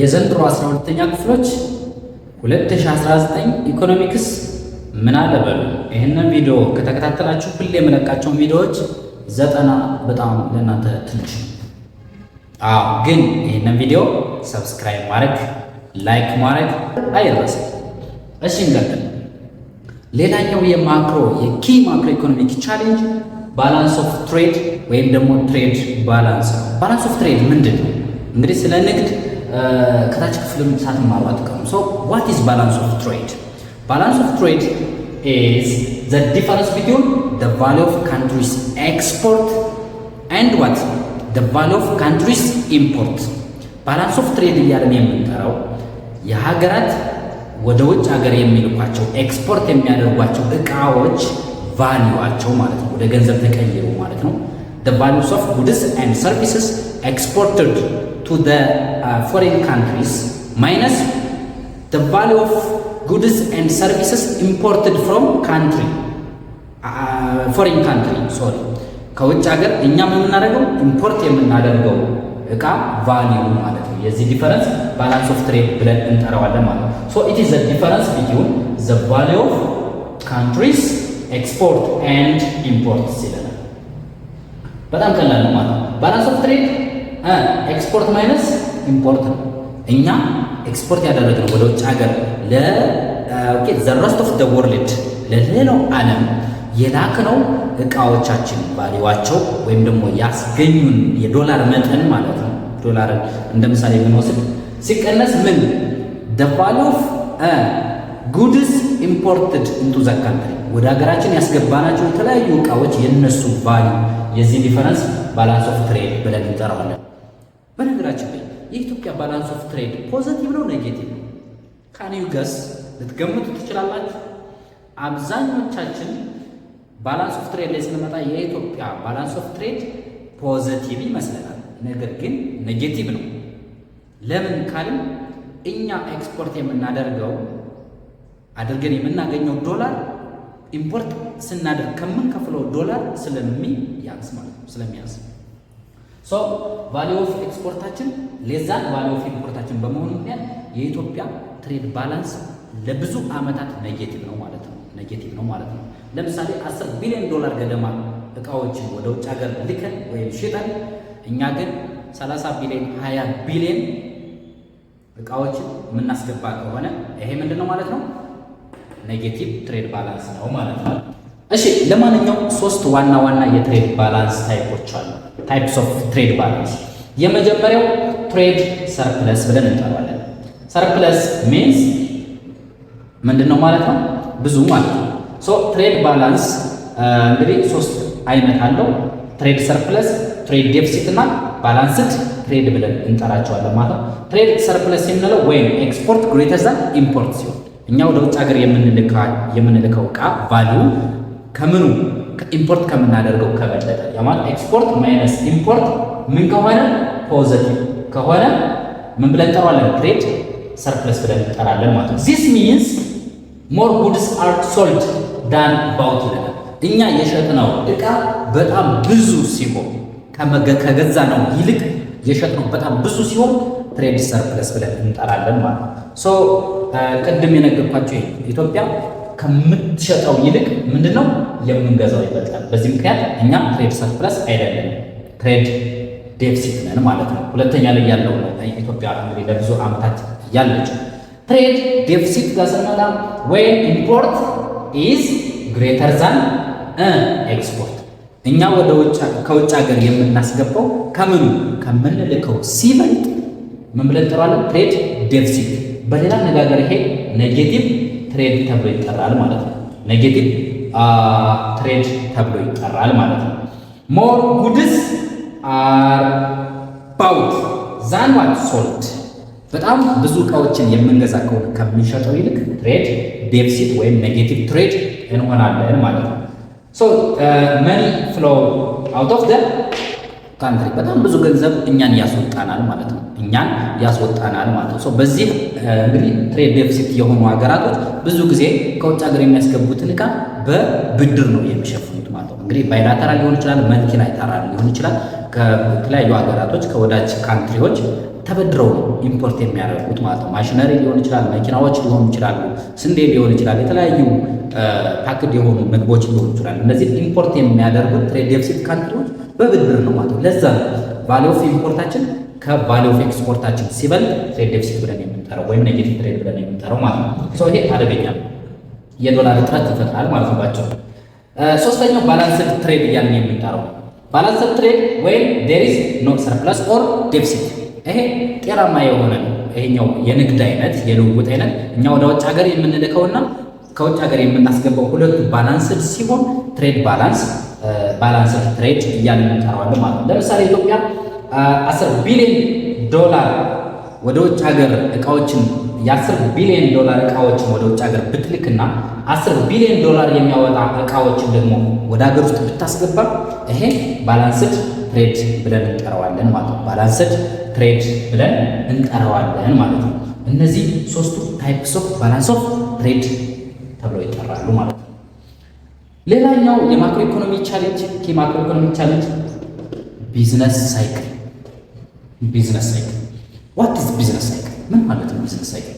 የዘንድሮ 12ኛ ክፍሎች 2019 ኢኮኖሚክስ ምን አለ በሉ። ይህንን ቪዲዮ ከተከታተላችሁ ሁሌ የምለቃቸውን ቪዲዮዎች 90 በጣም ለእናንተ ትንሽ ነው። ግን ይህንን ቪዲዮ ሰብስክራይብ ማድረግ ላይክ ማድረግ አይረሳም። እሺ እንቀጥል። ሌላኛው የኪ ማክሮ ኢኮኖሚክ ቻሌንጅ ባላንስ ኦፍ ትሬድ ወይም ደግሞ ትሬድ ባላንስ ነው። ባላንስ ኦፍ ትሬድ ምንድን ነው? እንግዲህ ስለ ንግድ ከታች ክፍልም ሳትማሩ አትቀሩም። ሶ ዋት ኢዝ ባላንስ ኦፍ ትሬድ? ባላንስ ኦፍ ትሬድ ኢዝ ዘ ዲፈረንስ ቢትዊን ዘ ቫልዩ ኦፍ ካንትሪስ ኤክስፖርት ኤንድ ዋት ዘ ቫልዩ ኦፍ ካንትሪስ ኢምፖርት። ባላንስ ኦፍ ትሬድ እያለን የምንጠራው የሀገራት ወደ ውጭ ሀገር የሚልኳቸው ኤክስፖርት የሚያደርጓቸው እቃዎች ቫልዩዋቸው ማለት ነው፣ ወደ ገንዘብ ተቀይሩ ማለት ነው። the values of goods and services exported to the foreign countries minus the value of goods and services imported from country foreign country sorry ከውጭ ሀገር እኛ የምናደርገው ኢምፖርት የምናደርገው እቃ ቫልዩ ማለት ነው። የዚህ ዲፈረንስ ባላንስ ኦፍ ትሬድ ብለን እንጠራዋለን ማለት ነው። so it is the difference between the value of countries export and import ይለናል። በጣም ቀላል ነው ማለት ነው። ባላንስ ኦፍ ትሬድ ኤክስፖርት ማይነስ ኢምፖርት ነው። እኛ ኤክስፖርት ያደረግነው ወደ ውጭ ሀገር the rest of the world ለሌላው ዓለም የላክነው እቃዎቻችን ቫልዩዋቸው ወይም ደግሞ ያስገኙን የዶላር መጠን ማለት ነው። ዶላርን እንደ ምሳሌ ብንወስድ ሲቀነስ ምን the value of goods imported into the country ወደ ሀገራችን ያስገባናቸው የተለያዩ እቃዎች የነሱ ቫልዩ የዚህ ዲፈረንስ ባላንስ ኦፍ ትሬድ ብለን እንጠራዋለን። በነገራችን ላይ የኢትዮጵያ ባላንስ ኦፍ ትሬድ ፖዚቲቭ ነው ኔጌቲቭ ነው? ካን ዩ ገስ ልትገምቱ ትችላላችሁ? አብዛኞቻችን ባላንስ ኦፍ ትሬድ ላይ ስንመጣ የኢትዮጵያ ባላንስ ኦፍ ትሬድ ፖዚቲቭ ይመስለናል፣ ነገር ግን ኔጌቲቭ ነው። ለምን ካልን እኛ ኤክስፖርት የምናደርገው አድርገን የምናገኘው ዶላር ኢምፖርት ስናደርግ ከምንከፍለው ዶላር ስለሚያንስ ማለት ነው፣ ስለሚያንስ ሶ ቫልዩ ኦፍ ኤክስፖርታችን ሌዛን ቫልዩ ኦፍ ኢምፖርታችን በመሆኑ ምክንያት የኢትዮጵያ ትሬድ ባላንስ ለብዙ ዓመታት ኔጌቲቭ ነው ማለት ነው። ኔጌቲቭ ነው ማለት ነው። ለምሳሌ 10 ቢሊዮን ዶላር ገደማ እቃዎችን ወደ ውጭ ሀገር ልከን ወይም ሽጠን እኛ ግን 30 ቢሊዮን 20 ቢሊዮን እቃዎችን የምናስገባ ከሆነ ይሄ ምንድነው ማለት ነው? ኔጌቲቭ ትሬድ ባላንስ ነው ማለት ነው። እሺ ለማንኛውም ሶስት ዋና ዋና የትሬድ ባላንስ ታይፖች አሉ። ታይፕስ ኦፍ ትሬድ ባላንስ። የመጀመሪያው ትሬድ ሰርፕለስ ብለን እንጠራዋለን። ሰርፕለስ ሚንስ ምንድነው ማለት ነው? ብዙ ማለት ነው። ሶ ትሬድ ባላንስ እንግዲህ ሶስት አይነት አለው። ትሬድ ሰርፕለስ፣ ትሬድ ዴፊሲት እና ባላንስድ ትሬድ ብለን እንጠራቸዋለን ማለት ነው። ትሬድ ሰርፕለስ የምንለው ወይም ኤክስፖርት ግሬተር ዛን ኢምፖርት ሲሆን እኛ ወደ ውጭ ሀገር የምንልከው እቃ ቫልዩ ከምኑ ኢምፖርት ከምናደርገው ከበለጠ ያማት ኤክስፖርት ማይነስ ኢምፖርት ምን ከሆነ ፖዚቲቭ ከሆነ ምን ብለን እንጠራዋለን? ትሬድ ሰርፕለስ ብለን እንጠራለን ማለት ነው። this means more goods are sold than bought ይላል። እኛ የሸጥነው እቃ በጣም ብዙ ሲሆን ከገዛነው ይልቅ የሸጥነው በጣም ብዙ ሲሆን ትሬድ ሰርፕለስ ብለን እንጠራለን ማለት ነው። ሶ ቅድም የነገርኳቸው ኢትዮጵያ ከምትሸጠው ይልቅ ምንድነው የምንገዛው ይበልጣል። በዚህ ምክንያት እኛ ትሬድ ሰርፕለስ አይደለም፣ ትሬድ ዴፊሲት ነን ማለት ነው። ሁለተኛ ላይ ያለው ነው ኢትዮጵያ እንግዲህ ለብዙ ዓመታት ያለችው። ትሬድ ዴፊሲት ጋር ስንመጣ when import is greater than ኤክስፖርት እኛ ከውጭ ሀገር የምናስገባው ከምኑ ከምንልከው ሲበልጥ ምን ብለን እንጠራዋለን? ትሬድ ዴፊሲት። በሌላ አነጋገር ይሄ ኔጌቲቭ ትሬድ ተብሎ ይጠራል ማለት ነው። ኔጌቲቭ ትሬድ ተብሎ ይጠራል ማለት ነው። ሞር ጉድስ አር ባውት ዛን ዋት ሶልድ በጣም ብዙ እቃዎችን የምንገዛ ከሆነ ከምንሸጠው ይልቅ ትሬድ ዴፊሲት ወይም ኔጌቲቭ ትሬድ እንሆናለን ማለት ነው። ሶ መኒ ፍሎ አውት ኦፍ ደ ካንትሪ በጣም ብዙ ገንዘብ እኛን ያስወጣናል ማለት ነው። እኛን ያስወጣናል ማለት ነው። ሶ በዚህ እንግዲህ ትሬድ ዴፊሲት የሆኑ ሀገራቶች ብዙ ጊዜ ከውጭ ሀገር የሚያስገቡትን እቃ በብድር ነው የሚሸፍኑት ማለት ነው። እንግዲህ ባይላተራል ሊሆን ይችላል፣ መልቲላተራል ሊሆን ይችላል። ከተለያዩ ሀገራቶች ከወዳጅ ካንትሪዎች ተበድረው ነው ኢምፖርት የሚያደርጉት ማለት ነው። ማሽነሪ ሊሆን ይችላል፣ መኪናዎች ሊሆኑ ይችላሉ፣ ስንዴ ሊሆን ይችላል፣ የተለያዩ ፓክድ የሆኑ ምግቦች ሊሆኑ ይችላሉ። እነዚህ ኢምፖርት የሚያደርጉት ትሬድ ዴፊሲት ካንትሪዎች በብድር ነው ማለት ነው። ለዛ ነው ቫልዩ ኦፍ ኢምፖርታችን ከቫልዩ ኦፍ ኤክስፖርታችን ሲበልጥ ትሬድ ዴፊሲት ብለን የምንጠራው ወይም ኔጌቲቭ ትሬድ ብለን የምንጠራው ማለት ነው። ይሄ አደገኛ ነው፣ የዶላር እጥረት ይፈጥራል ማለት ነው ባጭሩ። ሶስተኛው ባላንስድ ትሬድ እያልን የምንጠራው ባላንስድ ትሬድ ወይም ዴር ኢዝ ኖ ሰርፕለስ ኦር ዴፊሲት። ይሄ ጤናማ የሆነ ነው። ይሄኛው የንግድ አይነት የልውውጥ አይነት እኛ ወደ ውጭ ሀገር የምንልከውና ከውጭ ሀገር የምናስገባው ሁለቱ ባላንስድ ሲሆን ትሬድ ባላንስድ ትሬድ እያልን እንጠራዋለን ማለት ነው። ለምሳሌ ኢትዮጵያ 10 ቢሊዮን ዶላር ወደ ውጭ ሀገር እቃዎችን የ10 ቢሊዮን ዶላር እቃዎችን ወደ ውጭ ሀገር ብትልክና 10 ቢሊዮን ዶላር የሚያወጣ እቃዎችን ደግሞ ወደ ሀገር ውስጥ ብታስገባ ይሄ ባላንስድ ትሬድ ብለን እንጠራዋለን ማለት ነው። ባላንስድ ትሬድ ብለን እንጠራዋለን ማለት ነው። እነዚህ ሶስቱ ታይፕስ ኦፍ ባላንስ ኦፍ ትሬድ ተብለው ይጠራሉ ማለት ነው። ሌላኛው የማክሮ ኢኮኖሚ ቻሌንጅ ከማክሮ ኢኮኖሚ ቻሌንጅ ቢዝነስ ሳይክል። ቢዝነስ ሳይክል ዋት ኢዝ ቢዝነስ ሳይክል? ምን ማለት ነው ቢዝነስ ሳይክል?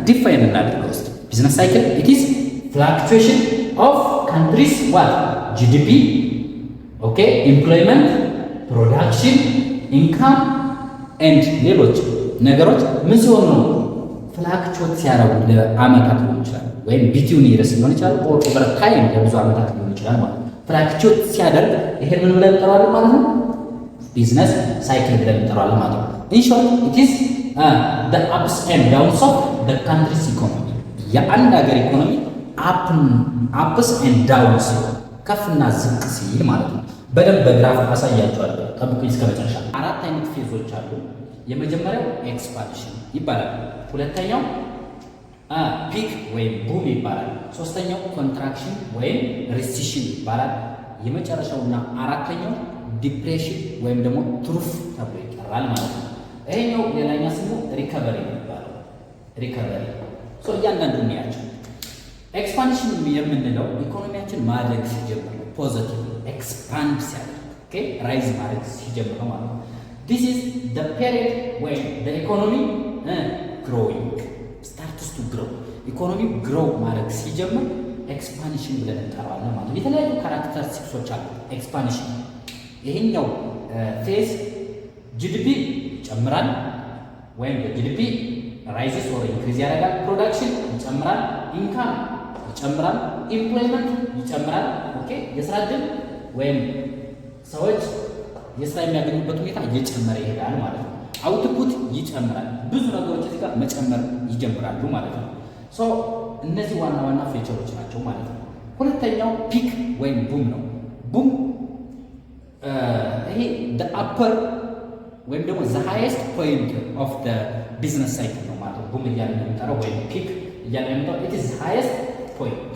ዲፋይን እናድርገው እስቲ። ቢዝነስ ሳይክል ኢት ኢዝ ፍላክቹዌሽን ኦፍ ካንትሪስ ዋት ጂዲፒ ኦኬ ኢምፕሎይመንት ፕሮዳክሽን ኢንካም ኤንድ ሌሎች ነገሮች ምን ሲሆኑ ነው ፍላክቹዌት ሲያደርጉ ለአመታት ሊሆን ይችላል ወይም ቢትዊን ይርስ ሊሆን ይችላል ኦቨር ታይም ለብዙ አመታት ሊሆን ይችላል ማለት ነው። ፍላክቹዌት ሲያደርግ ይሄን ምን ብለን እንጠራዋለን ማለት ነው? ቢዝነስ ሳይክል ብለን እንጠራዋለን ማለት ነው። ኢን ሾርት ኢት ኢዝ the ups and downs of the country's economy። የአንድ ሀገር ኢኮኖሚ አፕስ ኤንድ ዳውንስ ከፍና ዝቅ ሲል ማለት ነው። በደንብ በግራፍ አሳያቸዋለሁ። ጠብቁኝ እስከ መጨረሻ። 4 አይነት ፌዞች አሉ። የመጀመሪያው ኤክስፓንሽን ይባላል። ሁለተኛው ፒክ ወይም ቡም ይባላል። ሶስተኛው ኮንትራክሽን ወይም ሪሲሽን ይባላል። የመጨረሻውና አራተኛው ዲፕሬሽን ወይም ደግሞ ትሩፍ ተብሎ ይጠራል ማለት ነው። ይሄኛው ሌላኛ ስሙ ሪከቨሪ ይባላል። ሪከቨሪ እያንዳንዱ እንያቸው። ኤክስፓንሽን የምንለው ኢኮኖሚያችን ማደግ ሲጀምር ነው። ፖዚቲቭ ኤክስፓንድ ሲያደርግ ኦኬ ራይዝ ማድረግ ሲጀምር ነው ማለት ነው። ዲስ ኢዝ ዘ ፔሪድ ዌን ዘ ኢኮኖሚ ግሮዊንግ ስታርትስ ቱ ግሮው። ኢኮኖሚ ግሮው ማድረግ ሲጀምር ኤክስፓንሽን ብለን እንጠራዋለን ማለት ነው። የተለያዩ ካራክተሪስቲክሶች አሉ ኤክስፓንሽን። ይሄኛው ፌዝ ጂዲፒ ይጨምራል ወይም ጂዲፒ ራይዝስ ኦር ኢንክሪዝ ያደርጋል። ፕሮዳክሽን ይጨምራል፣ ኢንካም ይጨምራል፣ ኢምፕሎይመንት ይጨምራል። ኦኬ የስራ ዕድል ወይም ሰዎች የስራ የሚያገኙበት ሁኔታ እየጨመረ ይሄዳል ማለት ነው። አውትፑት ይጨምራል። ብዙ ነገሮች እዚህ ጋር መጨመር ይጀምራሉ ማለት ነው። ሶ እነዚህ ዋና ዋና ፊቸሮች ናቸው ማለት ነው። ሁለተኛው ፒክ ወይም ቡም ነው። ቡም ይሄ the upper ወይም ደግሞ the highest point of the business cycle ነው ማለት ነው። ቡም እያልን የምንጠራው ወይም ፒክ እያልን የምንጠራው it is the highest point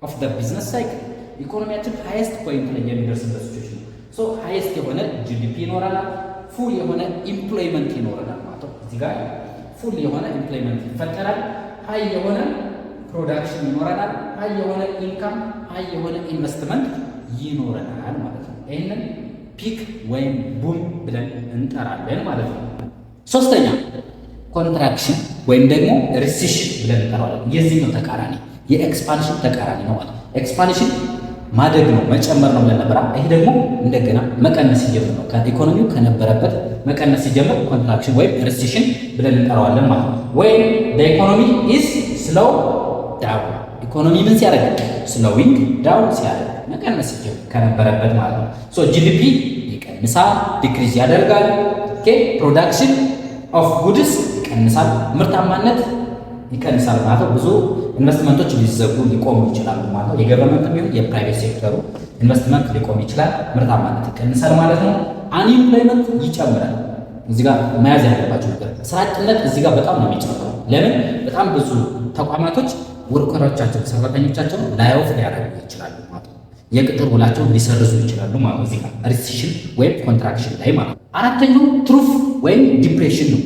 of the business cycle። ኢኮኖሚያችን highest point ላይ የሚደርስበት ሲቹዌሽን ነው። ሶ highest የሆነ ጂዲፒ ይኖረናል፣ ፉል የሆነ ኢምፕሎይመንት ይኖረናል ማለት ነው። እዚህ ጋር ፉል የሆነ ኢምፕሎይመንት ይፈጠራል፣ ሃይ የሆነ ፕሮዳክሽን ይኖረናል፣ ሃይ የሆነ ኢንካም፣ ሃይ የሆነ ኢንቨስትመንት ይኖረናል ማለት ነው። ይህንን ፒክ ወይም ቡም ብለን እንጠራለን ማለት ነው። ሶስተኛ ኮንትራክሽን ወይም ደግሞ ሪሲሽን ብለን እንጠራዋለን። የዚህ ነው ተቃራኒ፣ የኤክስፓንሽን ተቃራኒ ነው ማለት ነው። ኤክስፓንሽን ማደግ ነው መጨመር ነው ብለን ነበር። ይሄ ደግሞ እንደገና መቀነስ ሲጀምር ነው። ከኢኮኖሚው ከነበረበት መቀነስ ሲጀምር ኮንትራክሽን ወይም ሪሲሽን ብለን እንጠራዋለን ማለት ነው። ወይም ኢኮኖሚ ኢዝ ስሎው ዳውን። ኢኮኖሚ ምን ሲያደርግ? ስሎዊንግ ዳውን ሲያደርግ መቀነስ ሲጀምር ከነበረበት ማለት ነው። ሶ ጂዲፒ ይቀንሳል፣ ዲክሪዝ ያደርጋል። ኦኬ ፕሮዳክሽን ኦፍ ጉድስ ይቀንሳል፣ ምርታማነት ይቀንሳል ማለት ነው። ብዙ ኢንቨስትመንቶች ሊዘጉ ሊቆሙ ይችላሉ ማለት ነው። የገቨርንመንት ቢሆን የፕራይቬት ሴክተሩ ኢንቨስትመንት ሊቆም ይችላል፣ ምርታማነት ይቀንሳል ማለት ነው። አንኢምፕሎይመንት ይጨምራል። እዚህ ጋር መያዝ ያለባቸው ነገር ስራ አጥነት እዚህ ጋር በጣም ነው የሚጨምረው። ለምን? በጣም ብዙ ተቋማቶች ወርከሮቻቸው ሰራተኞቻቸው ላይኦፍ ሊያደርጉ ይችላሉ ማለት ነው። የቅጥር ውላቸውን ሊሰርዙ ይችላሉ ማለት ነው። እዚህ ጋር ሪሲሽን ወይም ኮንትራክሽን ላይ ማለት ነው። አራተኛው ትሩፍ ወይም ዲፕሬሽን ነው።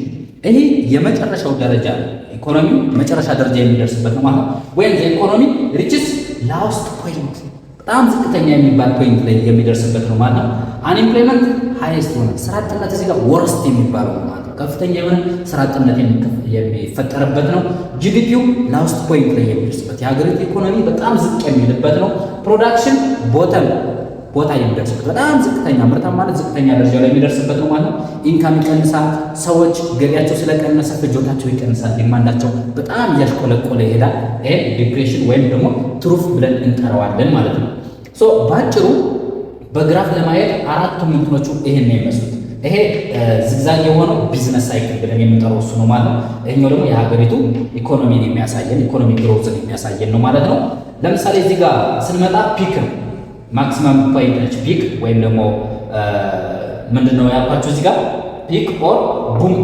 ይሄ የመጨረሻው ደረጃ ነው። ኢኮኖሚው መጨረሻ ደረጃ የሚደርስበት ነው ማለት ነው። ወይም ኢኮኖሚ ሪችስ ላስት ፖይንት በጣም ዝቅተኛ የሚባል ፖይንት ላይ የሚደርስበት ነው ማለት ነው። አንኤምፕሎይመንት ሃይስት ሆነ ስራ አጥነት እዚህ ጋር ወርስት የሚባለው ነው ማለት ነው። ከፍተኛ የሆነ ስራ አጥነት የሚፈጠርበት ነው። ጂዲፒው ላውስት ፖይንት ላይ የሚደርስበት የሀገሪቱ ኢኮኖሚ በጣም ዝቅ የሚልበት ነው። ፕሮዳክሽን ቦተም ቦታ የሚደርስበት በጣም ዝቅተኛ ምርታማነት ዝቅተኛ ደረጃ ላይ የሚደርስበት ነው ማለት ነው። ኢንካም ይቀንሳል። ሰዎች ገቢያቸው ስለቀነሰ ፍጆታቸው ይቀንሳል። ዲማንዳቸው በጣም እያሽቆለቆለ ይሄዳል። ይሄ ዲፕሬሽን ወይም ደግሞ ትሩፍ ብለን እንጠራዋለን ማለት ነው። ሶ ባጭሩ በግራፍ ለማየት አራቱም እንትኖቹ ይሄን ነው የሚመስሉት። ይሄ ዝግዛግ የሆነው ቢዝነስ ሳይክል ብለን የምንጠራው እሱ ነው ማለት ነው። ይሄኛው ደግሞ የሀገሪቱ ኢኮኖሚን የሚያሳየን ኢኮኖሚ ግሮዝን የሚያሳየን ነው ማለት ነው። ለምሳሌ እዚህ ጋር ስንመጣ ፒክ ነው ማክሲመም ፖይንት ነች ፒክ ወይም ደግሞ ምንድነው ያልኳችሁ እዚህ ጋር ፒክ ኦር ቡም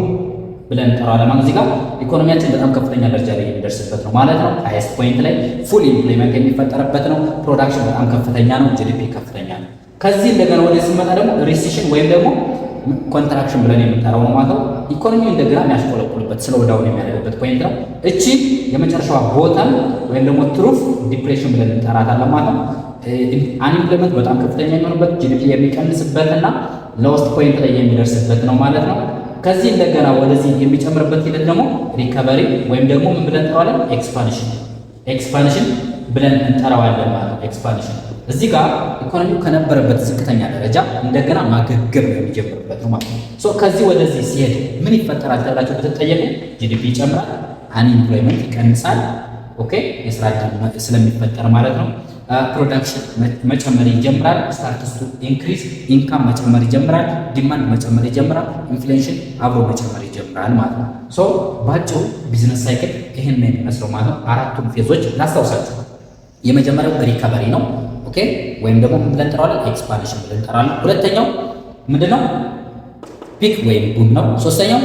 ብለን እንጠራዋለን ማለት እዚህ ጋር ኢኮኖሚያችን በጣም ከፍተኛ ደረጃ ላይ የሚደርስበት ነው ማለት ነው። ሃይስት ፖይንት ላይ ፉል ኢምፕሎይመንት የሚፈጠርበት ነው። ፕሮዳክሽን በጣም ከፍተኛ ነው። ጂዲፒ ከፍተኛ ነው። ከዚህ እንደገና ወደ ሲመጣ ደግሞ ሪሴሽን ወይም ደግሞ ኮንትራክሽን ብለን የምንጠራው ነው ማለት ነው። ኢኮኖሚው እንደገና የሚያሽቆለቁልበት ስለው ዳውን የሚያደርግበት ፖይንት ነው። እቺ የመጨረሻዋ ቦተም ወይም ደግሞ ትሩፍ ዲፕሬሽን ብለን እንጠራታለን ማለት ነው። አንኢምፕሎይመንት በጣም ከፍተኛ የሚሆንበት ጂዲፒ የሚቀንስበትና ሎስት ፖይንት ላይ የሚደርስበት ነው ማለት ነው። ከዚህ እንደገና ወደዚህ የሚጨምርበት ሂደት ደግሞ ሪከቨሪ ወይም ደግሞ ምን ብለን እንጠራዋለን? ኤክስፓንሽን ብለን እንጠራዋለን ማለት ነው። ኤክስፓንሽን እዚህ ጋር ኢኮኖሚው ከነበረበት ዝቅተኛ ደረጃ እንደገና ማገገም የሚጀምርበት ነው ማለት ነው። ሶ ከዚህ ወደዚህ ሲሄድ ምን ይፈጠራል ተብላችሁ ብትጠየቁ ጂዲፒ ይጨምራል፣ አንኢምፕሎይመንት ይቀንሳል። ኦኬ የስራ ዕድል ስለሚፈጠር ማለት ነው። ፕሮዳክሽን መጨመር ይጀምራል። ስታርትስ ቱ ኢንክሪዝ ኢንካም መጨመር ይጀምራል። ዲማንድ መጨመር ይጀምራል። ኢንፍሌሽን አብሮ መጨመር ይጀምራል ማለት ነው። ሶ ባጭሩ ቢዝነስ ሳይክል ይሄን ነው የሚመስለው ማለት ነው። አራቱም ፌዞች ላስታውሳችሁ። የመጀመሪያው ሪከቨሪ ነው። ኦኬ ወይም ደግሞ ምን ብለን እንጠራዋለን? ኤክስፓንሽን ብለን እንጠራዋለን። ሁለተኛው ምንድነው? ፒክ ወይም ቡም ነው። ሶስተኛው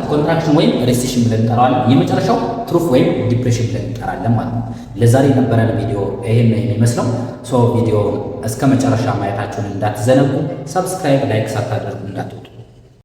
ኮንትራክሽን ወይም ሪሴሽን ብለን እንጠራዋለን። የመጨረሻው ትሩፍ ወይም ዲፕሬሽን ብለን እንጠራለን ማለት ነው። ለዛሬ የነበረን ቪዲዮ ይሄን ነው የሚመስለው። ቪዲዮ እስከ መጨረሻ ማየታችሁን እንዳትዘነጉ። ሰብስክራይብ፣ ላይክ ሳታደርጉ እንዳትወጡ።